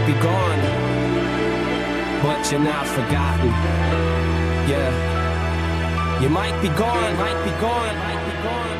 be gone, but you're not forgotten. Yeah. You might be gone,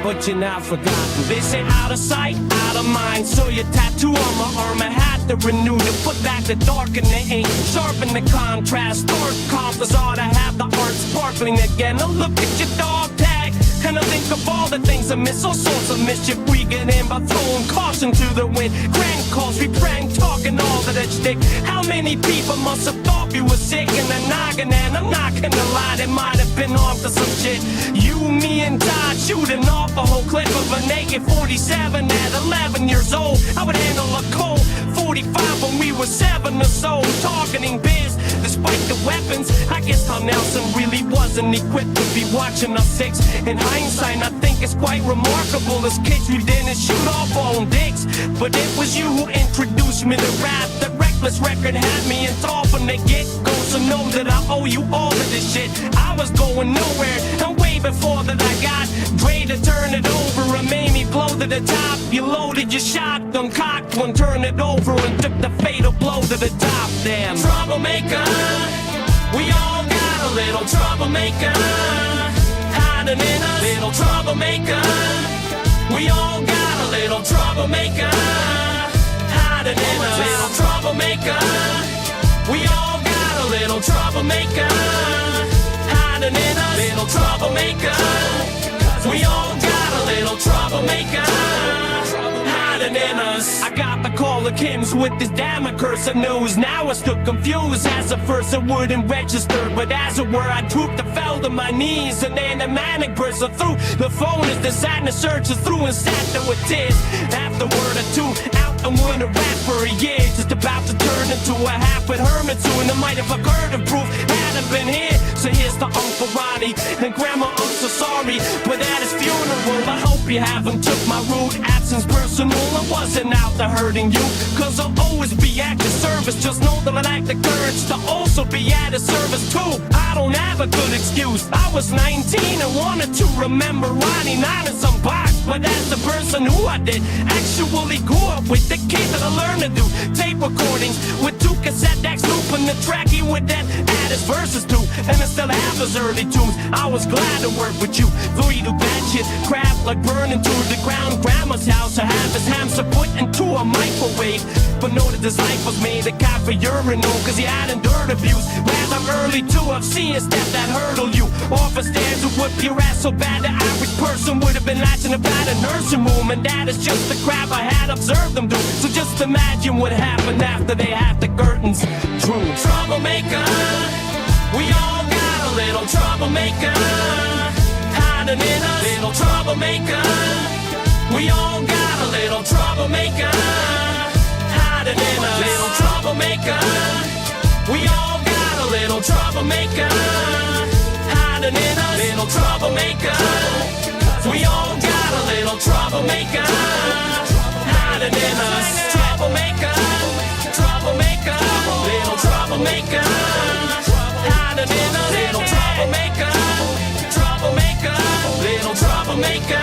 but you're not forgotten. They say out of sight, out of mind. So your tattoo on my arm, I had to renew to put back the dark in the ink, sharpen the contrast. Stark compass ought to have the art sparkling again. Now look at your dog tag, and I think of all the things I miss. All sorts of mischief we get in by throwing caution to the wind. Grand calls, we prank talking all of that shtick. How many people must have thought we were sick in the noggin? And I'm not gonna lie, they might have been off to some shit. You, me, and Todd shooting off a whole clip of a naked 47 at 11 years old. I would handle a cold 45 when we were 7 or so. Talking biz, despite the weapons. I guess Tom Nelson really wasn't equipped to be watching us six. In hindsight, I think it's quite remarkable. As kids, we didn't shoot off our own dicks, but it was you who introduced me to rap. The Reckless record had me in tall from the get-go, so know that I owe you all of this shit. I was going nowhere, and way before that I got Dre to turn it over and made me blow to the top. You loaded your shotgun, cocked one, turned it over and took the fatal blow to the top. Damn. Troublemaker, we all got a little troublemaker hiding in us. Little troublemaker, we all got a little troublemaker hiding in us. Little troublemaker, we all got a little troublemaker hiding in us. Little troublemaker, we all got a little troublemaker hiding in us. I got the call of Kim's with this damn accursed news. Now I was still confused. As a first it wouldn't register, but as it were I drooped and fell to my knees. And then the manic burst through the phone as the sadness surges through and sat there with tears. After word or two out and went a rap for a year, just about to turn into a half-wit hermit too. And I might have occurred of proof hadn't been here. So here's to Uncle Ronnie and Grandma, I'm so sorry, but at his funeral I hope you haven't took my rude absence personal. I wasn't out to hurting you, cause I'll always be at your service. Just know that I lack the courage to also be at his service too. I don't have a good excuse. I was 19 and wanted to remember Ronnie 9 in some box, but as the person who I did actually grew up with, the kid that I learned to do tape recordings with 2 cassette decks looping the track he would then add his verses to, and I still have those early tunes. I was glad to work with you, though you do bad shit, crap like burning to the ground. Grandma's house to have his hamster put into a microwave, but know that his life was made a cop for urinal, cause he had endured abuse. Rather early to have seen a step that hurdle you off a stairs and whip your ass so bad the average person would have been latching about a nursing room. And that is just the crap I had observed them do. So just imagine what happened after they had the curtains drew. Troublemaker, we all got a little troublemaker hiding in us. Little troublemaker, we all got a little troublemaker hiding in us. Little troublemaker, we all got a little troublemaker hiding in us. Little troublemaker, we all got a little troublemaker hiding in us. Troublemaker, troublemaker, little troublemaker hiding in us. Little troublemaker, troublemaker, little troublemaker.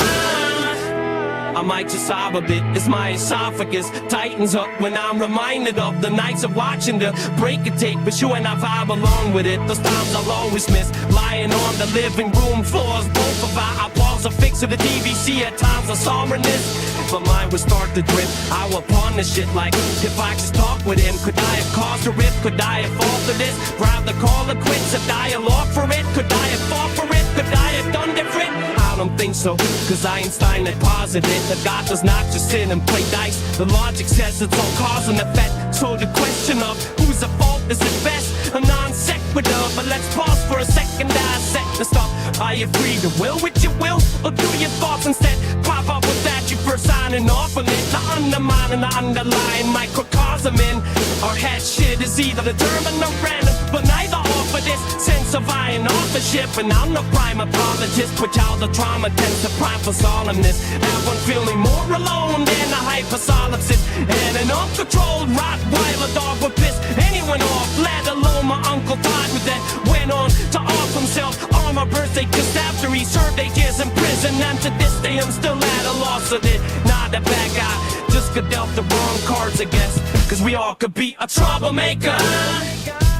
I might just sob a bit as my esophagus tightens up when I'm reminded of the nights of watching the break a tape, but you and I vibe along with it. Those times I'll always miss, lying on the living room floors. Both of our eyeballs are fixed to the DVC. At times I saw reminisce, but mine would start to drip. I would pawn shit like, if I just talk with him, could I have caused a rift? Could I have fought for this? Rather call it quits, a dialogue for it. Could I have fought for it? Could I have done different? I don't think so, cause Einstein had posited that God does not just sit and play dice. The logic says it's all cause and effect. So the question of who's at fault is at best a non sequitur. But let's pause for a second, dissect the stuff. Are you free to will with your will, or do your thoughts instead pop up with that you first signing off on it? The undermining the underlying microcosm in our head shit is either determined or random, but neither offer this sense of iron authorship. And I'm no prime apologist, but y'all the trauma tends to prime for solemnness. Have one feeling more alone than a hypersolipsis, and an uncontrolled Rottweiler dog would piss anyone off, let alone my Uncle Todd, who then went on to off himself on my birthday just after he served 8 years in prison. And to this day I'm still at a loss of it. Not a bad guy, just got dealt the wrong cards, I guess. Cause we all could be a troublemaker.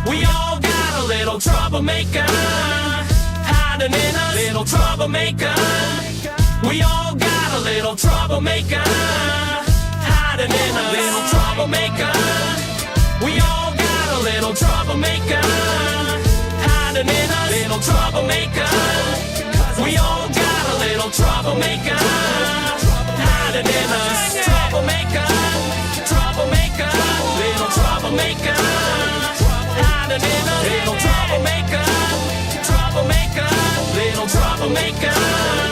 We all got a little troublemaker hiding in us, little troublemaker. We all got a little troublemaker hiding in us, little troublemaker. We all got a little troublemaker hiding in us, little troublemaker. We all got a little troublemaker hiding in us, troublemaker, troublemaker, little troublemaker hiding in us, little troublemaker, troublemaker, little troublemaker.